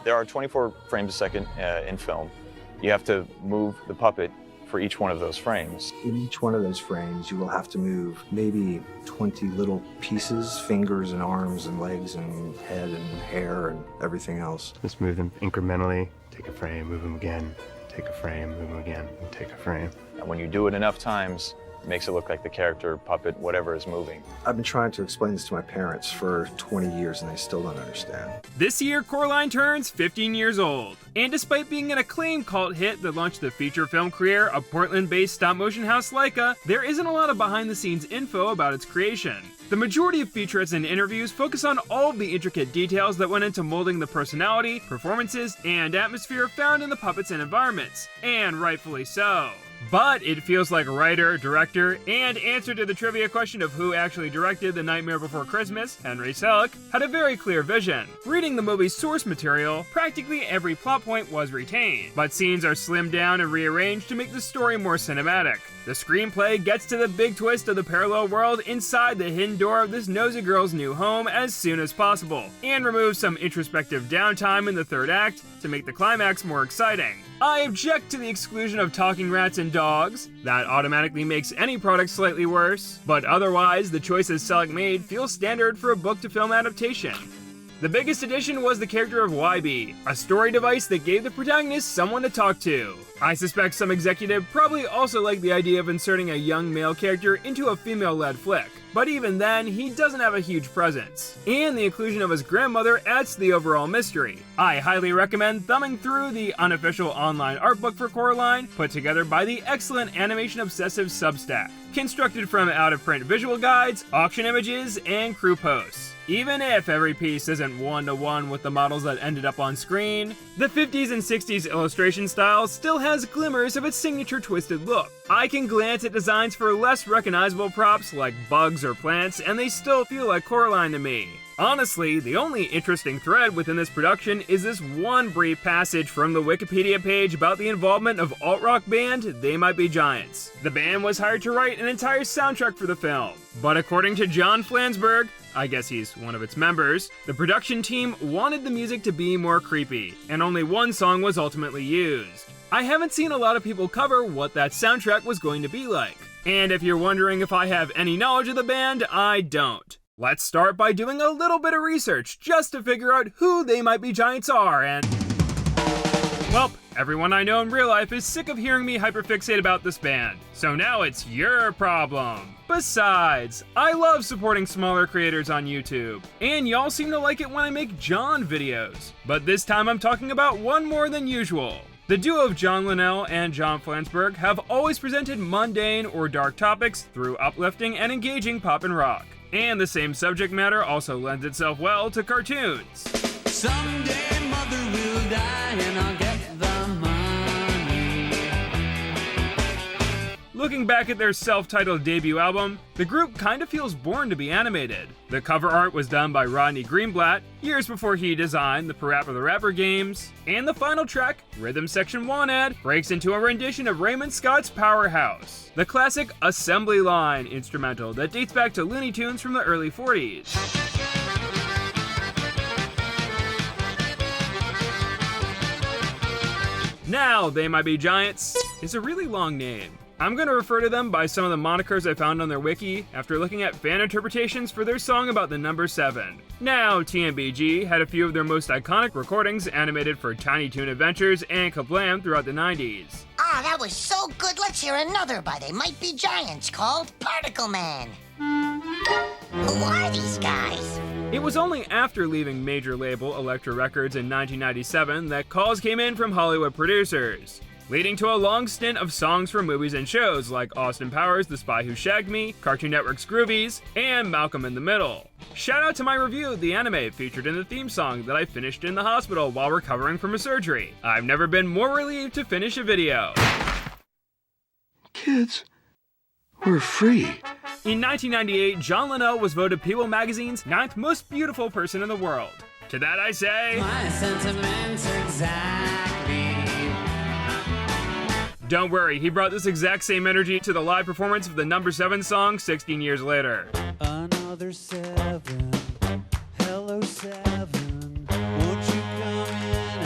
There are 24 frames a second in film. You have to move the puppet for each one of those frames. In each one of those frames, you will have to move maybe 20 little pieces, fingers and arms and legs and head and hair and everything else. Just move them incrementally, take a frame, move them again, take a frame, move them again, and take a frame. And when you do it enough times, it makes it look like the character, puppet, whatever is moving. I've been trying to explain this to my parents for 20 years and they still don't understand. This year, Coraline turns 15 years old. And despite being an acclaimed cult hit that launched the feature film career of Portland-based stop-motion house Leica, there isn't a lot of behind-the-scenes info about its creation. The majority of featurettes and interviews focus on all of the intricate details that went into molding the personality, performances, and atmosphere found in the puppets and environments, and rightfully so. But it feels like writer, director, and answer to the trivia question of who actually directed The Nightmare Before Christmas, Henry Selick, had a very clear vision. Reading the movie's source material, practically every plot point was retained, but scenes are slimmed down and rearranged to make the story more cinematic. The screenplay gets to the big twist of the parallel world inside the hidden door of this nosy girl's new home as soon as possible, and removes some introspective downtime in the third act to make the climax more exciting. I object to the exclusion of talking rats and dogs. That automatically makes any product slightly worse, but otherwise, the choices Selick made feel standard for a book-to-film adaptation. The biggest addition was the character of YB, a story device that gave the protagonist someone to talk to. I suspect some executive probably also liked the idea of inserting a young male character into a female-led flick, but even then, he doesn't have a huge presence. And the inclusion of his grandmother adds to the overall mystery. I highly recommend thumbing through the unofficial online art book for Coraline, put together by the excellent Animation Obsessive Substack, constructed from out-of-print visual guides, auction images, and crew posts. Even if every piece isn't one-to-one with the models that ended up on screen, the 50s and 60s illustration style still has glimmers of its signature twisted look. I can glance at designs for less recognizable props like bugs or plants, and they still feel like Coraline to me. Honestly, the only interesting thread within this production is this one brief passage from the Wikipedia page about the involvement of alt-rock band They Might Be Giants. The band was hired to write an entire soundtrack for the film, but according to John Flansburgh, I guess he's one of its members, the production team wanted the music to be more creepy, and only one song was ultimately used. I haven't seen a lot of people cover what that soundtrack was going to be like, and if you're wondering if I have any knowledge of the band, I don't. Let's start by doing a little bit of research just to figure out who They Might Be Giants are, and well, everyone I know in real life is sick of hearing me hyperfixate about this band, so now it's your problem. Besides, I love supporting smaller creators on YouTube, and y'all seem to like it when I make John videos, but this time I'm talking about one more than usual. The duo of John Linnell and John Flansburgh have always presented mundane or dark topics through uplifting and engaging pop and rock, and the same subject matter also lends itself well to cartoons. Someday mother will die and I'll get the money. Looking back at their self-titled debut album, the group kinda feels born to be animated. The cover art was done by Rodney Greenblatt, years before he designed the Parappa the Rapper games, and the final track, Rhythm Section Wanted, breaks into a rendition of Raymond Scott's Powerhouse, the classic Assembly Line instrumental that dates back to Looney Tunes from the early 40s. Now, They Might Be Giants is a really long name. I'm going to refer to them by some of the monikers I found on their wiki after looking at fan interpretations for their song about the number 7. Now, TMBG had a few of their most iconic recordings animated for Tiny Toon Adventures and Kablam throughout the 90s. Ah, that was so good. Let's hear another by They Might Be Giants called Particle Man. Who are these guys? It was only after leaving major label Elektra Records in 1997 that calls came in from Hollywood producers, leading to a long stint of songs for movies and shows like Austin Powers' The Spy Who Shagged Me, Cartoon Network's Groovies, and Malcolm in the Middle. Shout out to my review of the anime featured in the theme song that I finished in the hospital while recovering from a surgery. I've never been more relieved to finish a video. Kids, we're free. In 1998, John Linnell was voted People Magazine's 9th most beautiful person in the world. To that I say, My sentiments exactly. Don't worry, he brought this exact same energy to the live performance of the number 7 song 16 years later. Another 7, hello 7, won't you come in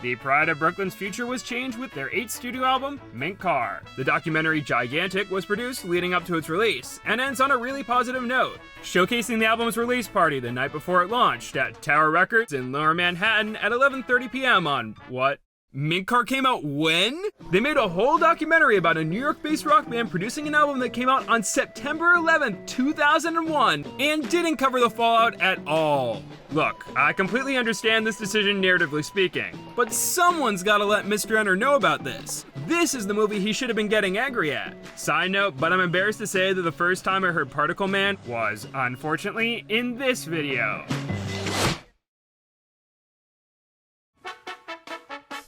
The pride of Brooklyn's future was changed with their 8th studio album, Mink Car. The documentary Gigantic was produced leading up to its release, and ends on a really positive note, showcasing the album's release party the night before it launched at Tower Records in Lower Manhattan at 11:30 p.m. on, what? Mink Car came out when? They made a whole documentary about a New York-based rock band producing an album that came out on September 11th, 2001, and didn't cover the fallout at all. Look, I completely understand this decision narratively speaking, but someone's gotta let Mr. Enter know about this. This is the movie he should have been getting angry at. Side note, but I'm embarrassed to say that the first time I heard Particle Man was, unfortunately, in this video.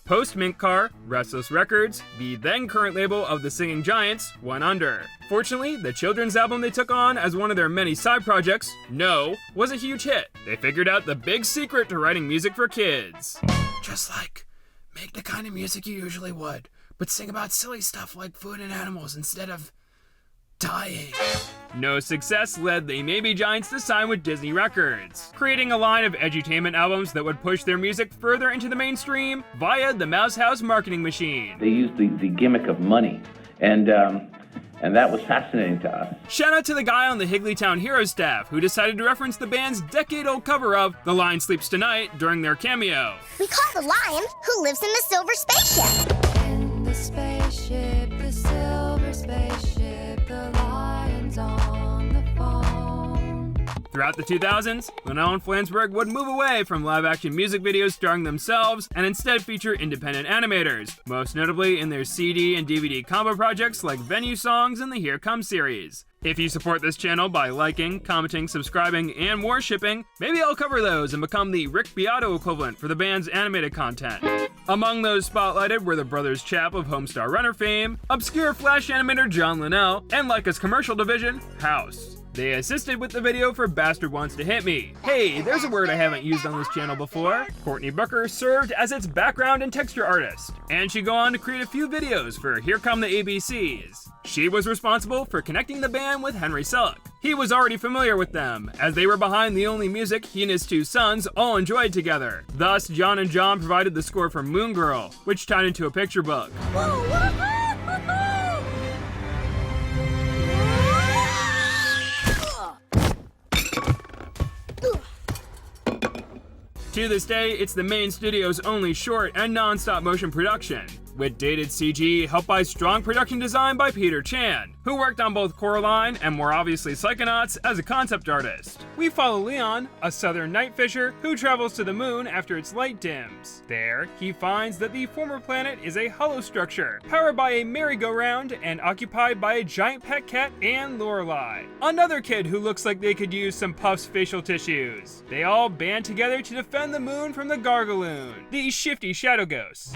Post-Mink Car, Restless Records, the then current label of the Singing Giants, went under. Fortunately, the children's album they took on as one of their many side projects, No, was a huge hit. They figured out the big secret to writing music for kids. Just like, make the kind of music you usually would, but sing about silly stuff like food and animals instead of dying. No success led the Maybe Giants to sign with Disney Records, creating a line of edutainment albums that would push their music further into the mainstream via the Mouse House marketing machine. They used the gimmick of money, and that was fascinating to us. Shout out to the guy on the Higglytown Heroes staff who decided to reference the band's decade-old cover of The Lion Sleeps Tonight during their cameo. We call the lion who lives in the silver spaceship. In the spaceship, the silver spaceship, the lion's on the phone. Throughout the 2000s, Linnell and Flansburgh would move away from live-action music videos starring themselves and instead feature independent animators, most notably in their CD and DVD combo projects like Venue Songs and the Here Come series. If you support this channel by liking, commenting, subscribing, and worshipping, maybe I'll cover those and become the Rick Beato equivalent for the band's animated content. Among those spotlighted were the Brothers Chap of Homestar Runner fame, obscure Flash animator John Linnell, and Leica's commercial division, House. They assisted with the video for Bastard Wants to Hit Me. Hey, there's a word I haven't used on this channel before. Courtney Booker served as its background and texture artist, and she'd go on to create a few videos for Here Come the ABCs. She was responsible for connecting the band with Henry Selick. He was already familiar with them, as they were behind the only music he and his two sons all enjoyed together. Thus, John and John provided the score for Moongirl, which tied into a picture book. To this day, it's the main studio's only short and non-stop motion production, with dated CG helped by strong production design by Peter Chan, who worked on both Coraline and more obviously Psychonauts as a concept artist. We follow Leon, a southern night fisher who travels to the moon after its light dims. There, he finds that the former planet is a hollow structure, powered by a merry-go-round and occupied by a giant pet cat and Lorelei, another kid who looks like they could use some Puff's facial tissues. They all band together to defend the moon from the Gargaloon, the shifty shadow ghosts.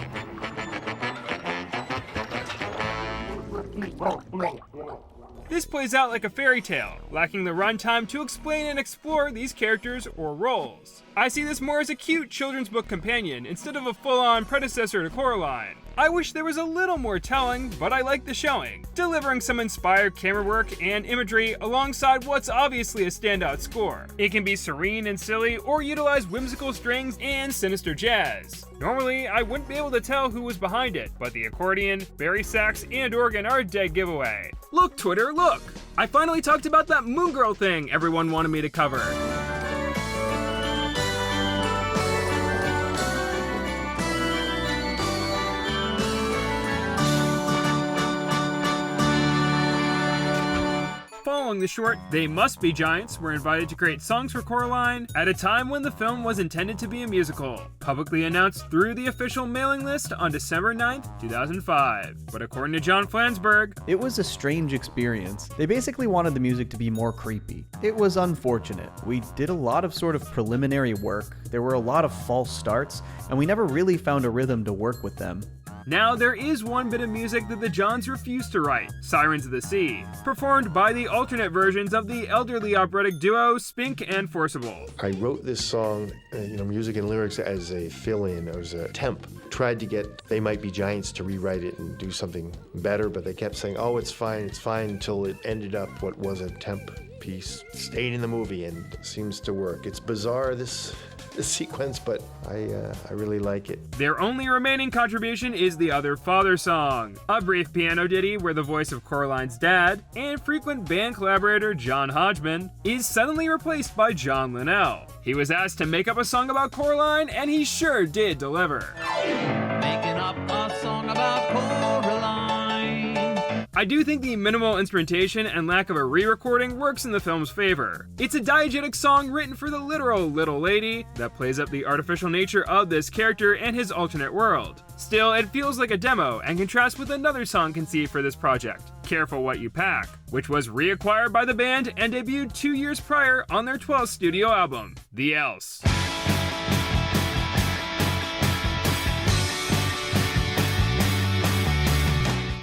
This plays out like a fairy tale, lacking the runtime to explain and explore these characters or roles. I see this more as a cute children's book companion instead of a full-on predecessor to Coraline. I wish there was a little more telling, but I like the showing, delivering some inspired camera work and imagery alongside what's obviously a standout score. It can be serene and silly, or utilize whimsical strings and sinister jazz. Normally, I wouldn't be able to tell who was behind it, but the accordion, bari sax, and organ are a dead giveaway. Look, Twitter, look! I finally talked about that Moongirl thing everyone wanted me to cover. Following the short, They Must Be Giants were invited to create songs for Coraline at a time when the film was intended to be a musical, publicly announced through the official mailing list on December 9th, 2005. But according to John Flansburgh, it was a strange experience. They basically wanted the music to be more creepy. It was unfortunate. We did a lot of sort of preliminary work, there were a lot of false starts, and we never really found a rhythm to work with them. Now, there is one bit of music that the Johns refused to write, Sirens of the Sea, performed by the alternate versions of the elderly operatic duo Spink and Forcible. I wrote this song, music and lyrics as a fill-in, as a temp. Tried to get They Might Be Giants to rewrite it and do something better, but they kept saying, oh, it's fine, until it ended up what was a temp piece. Stayed in the movie and seems to work. It's bizarre, this sequence, but I really like it. Their only remaining contribution is the Other Father song, a brief piano ditty where the voice of Coraline's dad and frequent band collaborator John Hodgman is suddenly replaced by John Linnell. He was asked to make up a song about Coraline, and he sure did deliver. Making up a song about Coraline. I do think the minimal instrumentation and lack of a re-recording works in the film's favor. It's a diegetic song written for the literal little lady that plays up the artificial nature of this character and his alternate world. Still, it feels like a demo and contrasts with another song conceived for this project, Careful What You Pack, which was reacquired by the band and debuted 2 years prior on their 12th studio album, The Else.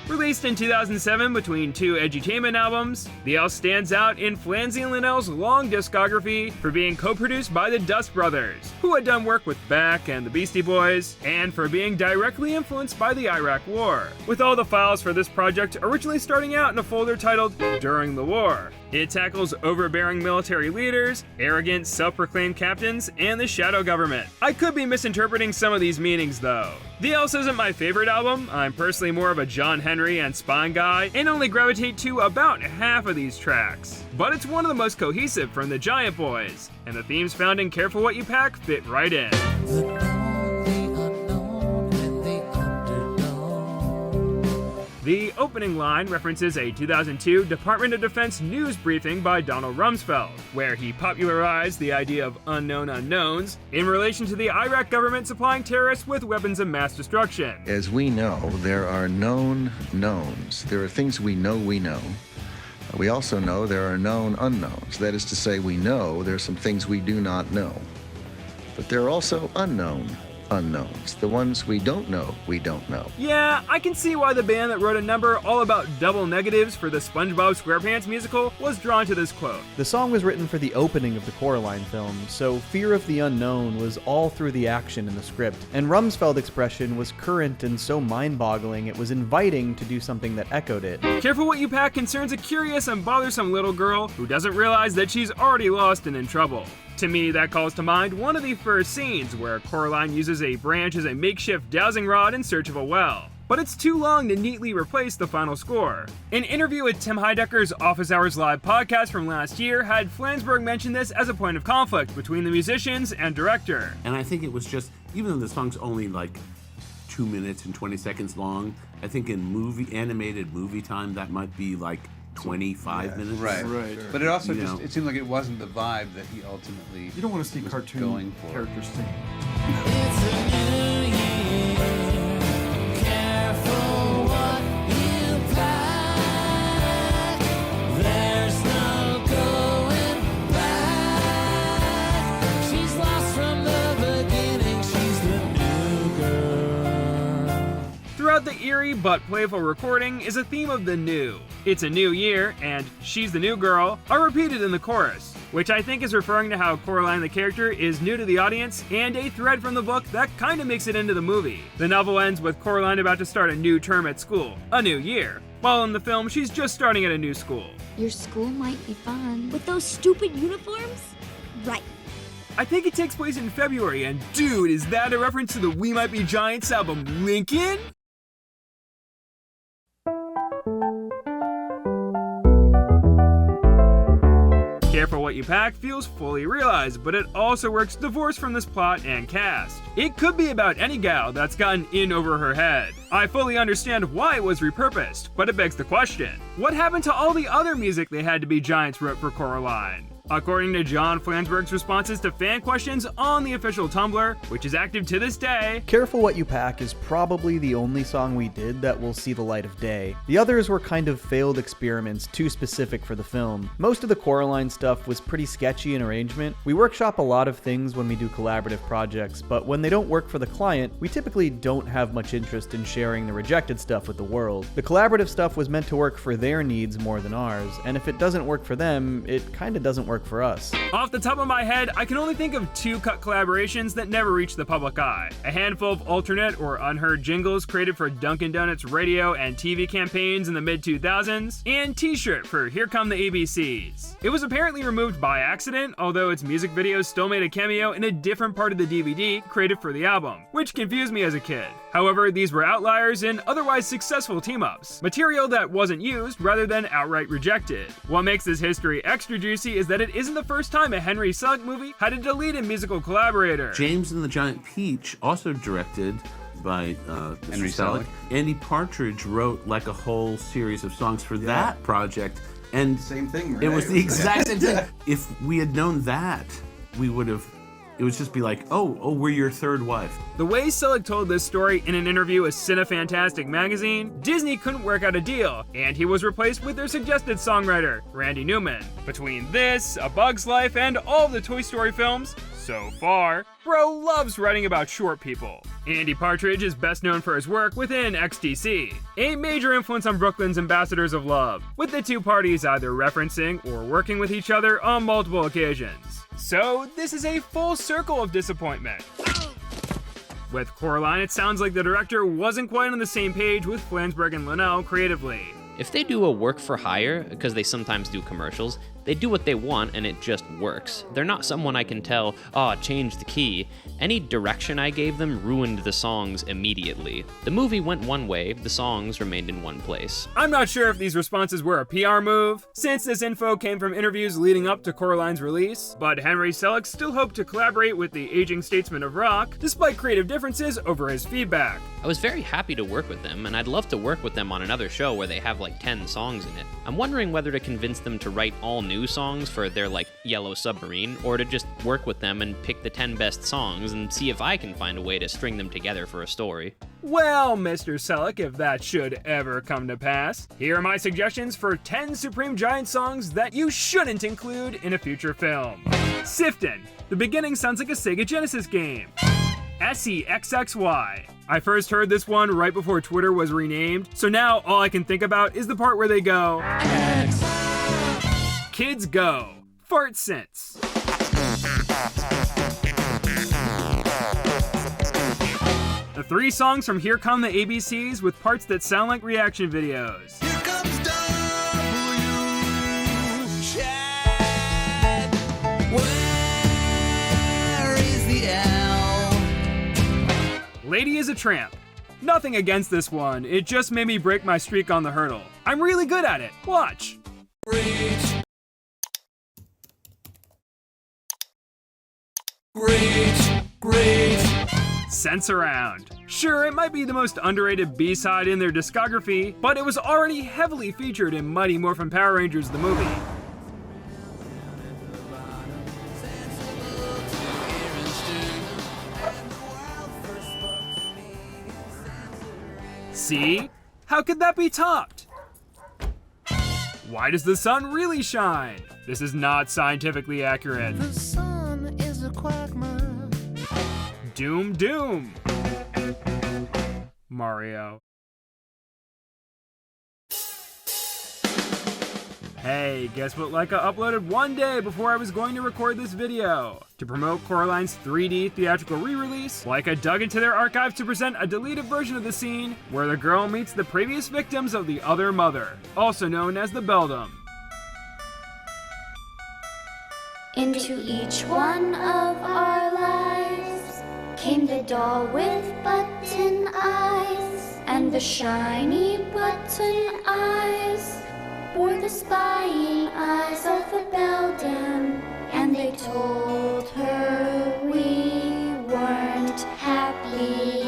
Released in 2007 between two edutainment albums, The Else stands out in Flanzy and Linnell's long discography for being co-produced by the Dust Brothers, who had done work with Beck and the Beastie Boys, and for being directly influenced by the Iraq War, with all the files for this project originally starting out in a folder titled During the War. It tackles overbearing military leaders, arrogant self-proclaimed captains, and the shadow government. I could be misinterpreting some of these meanings though. The Else isn't my favorite album. I'm personally more of a John Henry and Spine guy, and only gravitate to about half of these tracks. But it's one of the most cohesive from the Giant Boys, and the themes found in Careful What You Pack fit right in. The opening line references a 2002 Department of Defense news briefing by Donald Rumsfeld, where he popularized the idea of unknown unknowns in relation to the Iraq government supplying terrorists with weapons of mass destruction. As we know, there are known knowns. There are things we know we know. We also know there are known unknowns. That is to say, we know there are some things we do not know. But there are also unknown unknowns. The ones we don't know, we don't know. Yeah, I can see why the band that wrote a number all about double negatives for the SpongeBob SquarePants musical was drawn to this quote. The song was written for the opening of the Coraline film, so fear of the unknown was all through the action in the script, and Rumsfeld expression was current and so mind-boggling it was inviting to do something that echoed it. Careful What You Pack concerns a curious and bothersome little girl who doesn't realize that she's already lost and in trouble. To me, that calls to mind one of the first scenes where Coraline uses a branch as a makeshift dowsing rod in search of a well. But it's too long to neatly replace the final score. An interview with Tim Heidecker's Office Hours Live podcast from last year had Flansburgh mention this as a point of conflict between the musicians and director. And I think it was just, even though the song's only like 2 minutes and 20 seconds long, I think in animated movie time, that might be like 25 minutes. Right. Sure. But it also it seemed like it wasn't the vibe that he ultimately You don't want to see cartoon going for. characters sing. It's a new year. Careful what you pack. There's no going back. She's lost from the beginning. She's the new girl. Throughout the eerie but playful recording is a theme of the new. It's a new year, and she's the new girl are repeated in the chorus, which I think is referring to how Coraline the character is new to the audience and a thread from the book that kinda makes it into the movie. The novel ends with Coraline about to start a new term at school, a new year, while in the film she's just starting at a new school. Your school might be fun. With those stupid uniforms? Right. I think it takes place in February, and dude, is that a reference to the We Might Be Giants album Lincoln? Careful What You Pack feels fully realized, but it also works divorced from this plot and cast. It could be about any gal that's gotten in over her head. I fully understand why it was repurposed, but it begs the question, what happened to all the other music They Had to Be Giants wrote for Coraline? According to John Flansburgh's responses to fan questions on the official Tumblr, which is active to this day, Careful What You Pack is probably the only song we did that will see the light of day. The others were kind of failed experiments too specific for the film. Most of the Coraline stuff was pretty sketchy in arrangement. We workshop a lot of things when we do collaborative projects, but when they don't work for the client, we typically don't have much interest in sharing the rejected stuff with the world. The collaborative stuff was meant to work for their needs more than ours, and if it doesn't work for them, it kinda doesn't work work for us. Off the top of my head, I can only think of 2 cut collaborations that never reached the public eye. A handful of alternate or unheard jingles created for Dunkin' Donuts radio and TV campaigns in the mid-2000s, and T-shirt for Here Come the ABCs. It was apparently removed by accident, although its music video still made a cameo in a different part of the DVD created for the album, which confused me as a kid. However, these were outliers in otherwise successful team-ups, material that wasn't used rather than outright rejected. What makes this history extra juicy is that it isn't the first time a Henry Selick movie had a deleted musical collaborator. James and the Giant Peach, also directed by Henry Selick. Andy Partridge wrote like a whole series of songs for that project, and same thing, right? It was the exact same thing. If we had known that, we would have. It would just be like, oh, we're your third wife. The way Selick told this story in an interview with Cinefantastic magazine, Disney couldn't work out a deal, and he was replaced with their suggested songwriter, Randy Newman. Between this, A Bug's Life, and all of the Toy Story films, so far, bro loves writing about short people. Andy Partridge is best known for his work within XTC, a major influence on Brooklyn's Ambassadors of Love, with the two parties either referencing or working with each other on multiple occasions. So this is a full circle of disappointment. With Coraline, it sounds like the director wasn't quite on the same page with Flansburgh and Linnell creatively. If they do a work for hire, because they sometimes do commercials, they do what they want and it just works. They're not someone I can tell, change the key. Any direction I gave them ruined the songs immediately. The movie went one way, the songs remained in one place. I'm not sure if these responses were a PR move, since this info came from interviews leading up to Coraline's release, but Henry Selick still hoped to collaborate with the aging statesman of rock, despite creative differences over his feedback. I was very happy to work with them, and I'd love to work with them on another show where they have like 10 songs in it. I'm wondering whether to convince them to write all new songs for their like Yellow Submarine, or to just work with them and pick the 10 best songs and see if I can find a way to string them together for a story. Well, Mr. Selick, if that should ever come to pass, here are my suggestions for 10 Supreme Giant songs that you shouldn't include in a future film. Siftin'. The beginning sounds like a Sega Genesis game. SEXXY. I first heard this one right before Twitter was renamed, so now all I can think about is the part where they go, Kids Go. Fart Sense. The 3 songs from Here Come the ABCs with parts that sound like reaction videos. Here comes Chad. Where is the L? Lady is a Tramp. Nothing against this one, it just made me break my streak on the hurdle. I'm really good at it. Watch. Great. Sense Around. Sure, it might be the most underrated B-side in their discography, but it was already heavily featured in Mighty Morphin Power Rangers the movie. See? How could that be topped? Why does the sun really shine? This is not scientifically accurate. The sun is a quagmire. Doom Doom. Mario. Hey, guess what Leica uploaded one day before I was going to record this video? To promote Coraline's 3D theatrical re-release, Leica dug into their archive to present a deleted version of the scene where the girl meets the previous victims of the other mother, also known as the Beldam. Into each one of our lives came the doll with button eyes, and the shiny button eyes were the spying eyes of the Beldam, and they told her we weren't happy.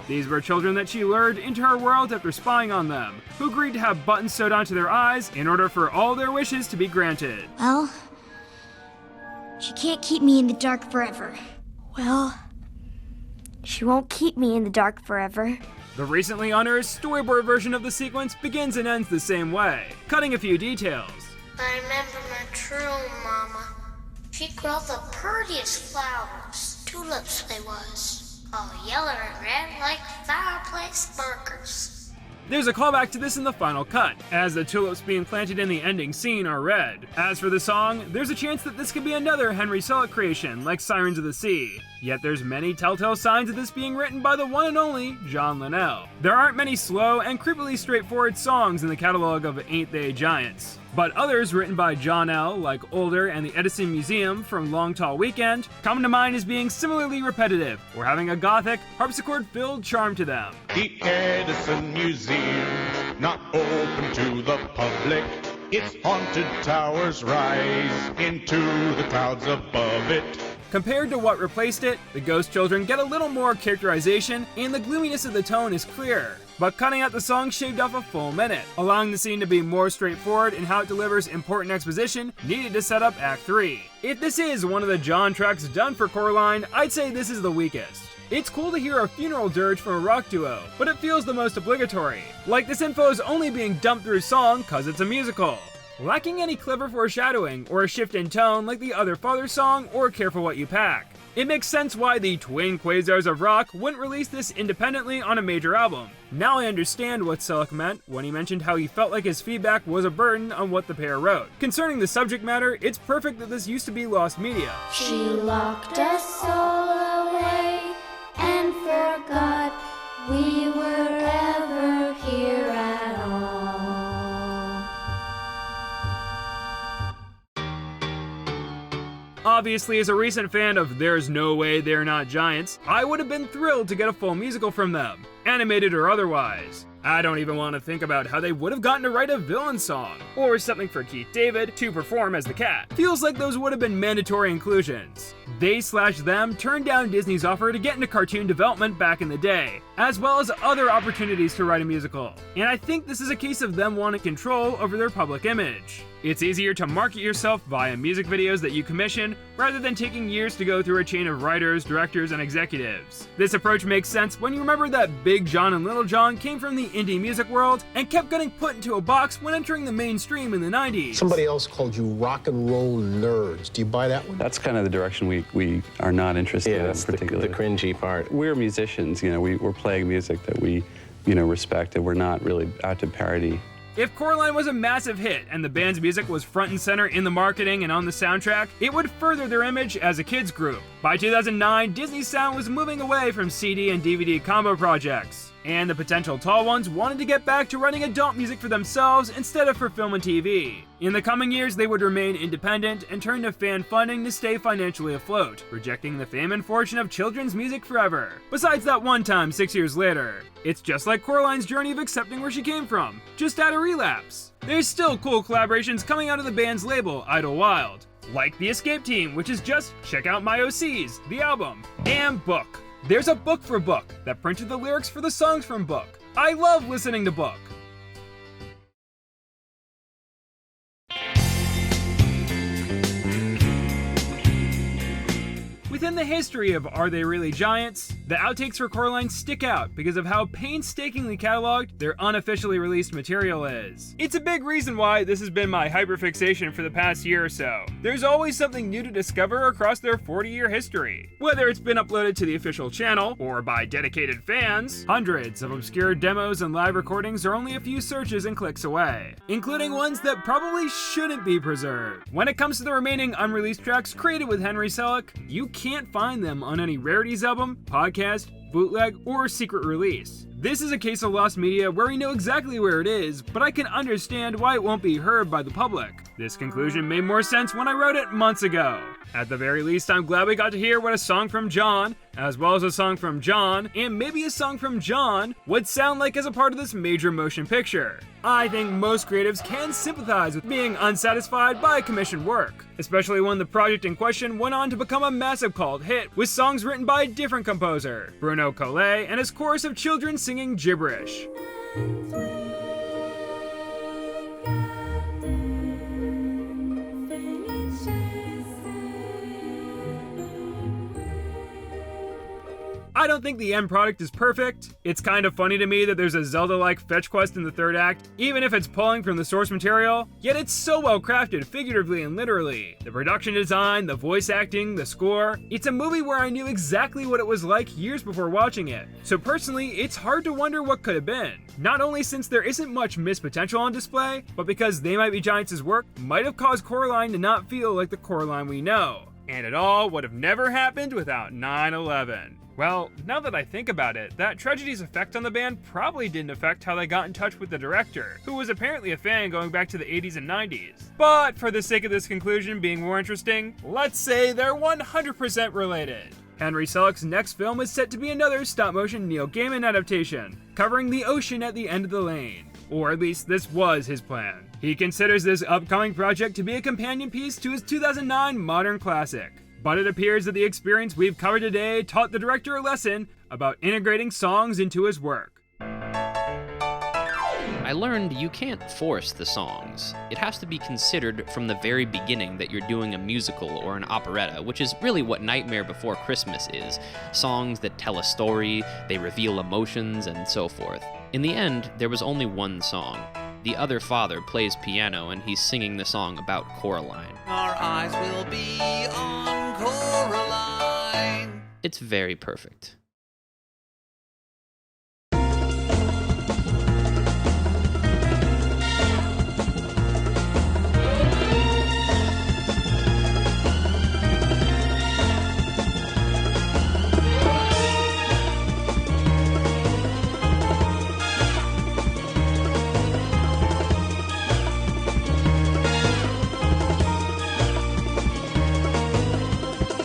These were children that she lured into her world after spying on them, who agreed to have buttons sewed onto their eyes in order for all their wishes to be granted. Well, she can't keep me in the dark forever. Well, she won't keep me in the dark forever. The recently unearthed storyboard version of the sequence begins and ends the same way, cutting a few details. I remember my true mama. She grew the prettiest flowers, tulips they was, all yellow and red like fireplace burgers. There's a callback to this in the final cut, as the tulips being planted in the ending scene are red. As for the song, there's a chance that this could be another Henry Selick creation, like Sirens of the Sea. Yet there's many telltale signs of this being written by the one and only John Linnell. There aren't many slow and creepily straightforward songs in the catalog of Ain't They Giants, but others written by John L., like Older and the Edison Museum from Long Tall Weekend, come to mind as being similarly repetitive, or having a gothic, harpsichord-filled charm to them. The Edison Museum, not open to the public. Its haunted towers rise into the clouds above it. Compared to what replaced it, the Ghost Children get a little more characterization, and the gloominess of the tone is clearer. But cutting out the song shaved off a full minute, allowing the scene to be more straightforward in how it delivers important exposition needed to set up Act 3. If this is one of the John tracks done for Coraline, I'd say this is the weakest. It's cool to hear a funeral dirge from a rock duo, but it feels the most obligatory. Like this info is only being dumped through song cause it's a musical. Lacking any clever foreshadowing or a shift in tone like the Other Father song or Careful What You Pack. It makes sense why the twin Quasars of rock wouldn't release this independently on a major album. Now I understand what Selick meant when he mentioned how he felt like his feedback was a burden on what the pair wrote. Concerning the subject matter, it's perfect that this used to be lost media. She locked us all away and forgot we were ever here at all. Obviously, as a recent fan of There's No Way They're Not Giants, I would have been thrilled to get a full musical from them, animated or otherwise. I don't even want to think about how they would have gotten to write a villain song, or something for Keith David to perform as the cat. Feels like those would have been mandatory inclusions. They/them turned down Disney's offer to get into cartoon development back in the day, as well as other opportunities to write a musical. And I think this is a case of them wanting control over their public image. It's easier to market yourself via music videos that you commission, rather than taking years to go through a chain of writers, directors, and executives. This approach makes sense when you remember that Big John and Little John came from the indie music world and kept getting put into a box when entering the mainstream in the 90s. Somebody else called you rock and roll nerds. Do you buy that one? That's kind of the direction we are not interested in that's particularly. The cringy part. We're musicians, we're playing music that we, respect, and we're not really out to parody. If Coraline was a massive hit and the band's music was front and center in the marketing and on the soundtrack, it would further their image as a kids group. By 2009, Disney's sound was moving away from CD and DVD combo projects, and the potential tall ones wanted to get back to writing adult music for themselves instead of for film and TV. In the coming years, they would remain independent and turn to fan funding to stay financially afloat, rejecting the fame and fortune of children's music forever. Besides that one time 6 years later, it's just like Coraline's journey of accepting where she came from, just had a relapse. There's still cool collaborations coming out of the band's label, Idlewild, like The Escape Team, which is just Check Out My OCs, the album, and Book. There's a Book for Book that printed the lyrics for the songs from Book. I love listening to Book. Within the history of Are They Really Giants, the outtakes for Coraline stick out because of how painstakingly cataloged their unofficially released material is. It's a big reason why this has been my hyperfixation for the past year or so. There's always something new to discover across their 40-year history. Whether it's been uploaded to the official channel, or by dedicated fans, hundreds of obscure demos and live recordings are only a few searches and clicks away, including ones that probably shouldn't be preserved. When it comes to the remaining unreleased tracks created with Henry Selick, you can't find them on any Rarities album, podcast, bootleg, or secret release. This is a case of lost media where we know exactly where it is, but I can understand why it won't be heard by the public. This conclusion made more sense when I wrote it months ago. At the very least, I'm glad we got to hear what a song from John, as well as a song from John, and maybe a song from John, would sound like as a part of this major motion picture. I think most creatives can sympathize with being unsatisfied by commissioned work, especially when the project in question went on to become a massive cult hit with songs written by a different composer, Bruno Collet, and his chorus of children singing gibberish. I don't think the end product is perfect. It's kind of funny to me that there's a Zelda-like fetch quest in the third act, even if it's pulling from the source material, yet it's so well crafted figuratively and literally. The production design, the voice acting, the score. It's a movie where I knew exactly what it was like years before watching it. So personally, it's hard to wonder what could have been. Not only since there isn't much missed potential on display, but because They Might Be Giants' work might have caused Coraline to not feel like the Coraline we know. And it all would have never happened without 9/11. Well, now that I think about it, that tragedy's effect on the band probably didn't affect how they got in touch with the director, who was apparently a fan going back to the 80s and 90s. But for the sake of this conclusion being more interesting, let's say they're 100% related. Henry Selick's next film is set to be another stop-motion Neil Gaiman adaptation, covering the ocean at the end of the lane. Or at least this was his plan. He considers this upcoming project to be a companion piece to his 2009 modern classic. But it appears that the experience we've covered today taught the director a lesson about integrating songs into his work. I learned you can't force the songs. It has to be considered from the very beginning that you're doing a musical or an operetta, which is really what Nightmare Before Christmas is. Songs that tell a story, they reveal emotions, and so forth. In the end, there was only one song. The other father plays piano and he's singing the song about Coraline. Our eyes will be on Coraline. It's very perfect.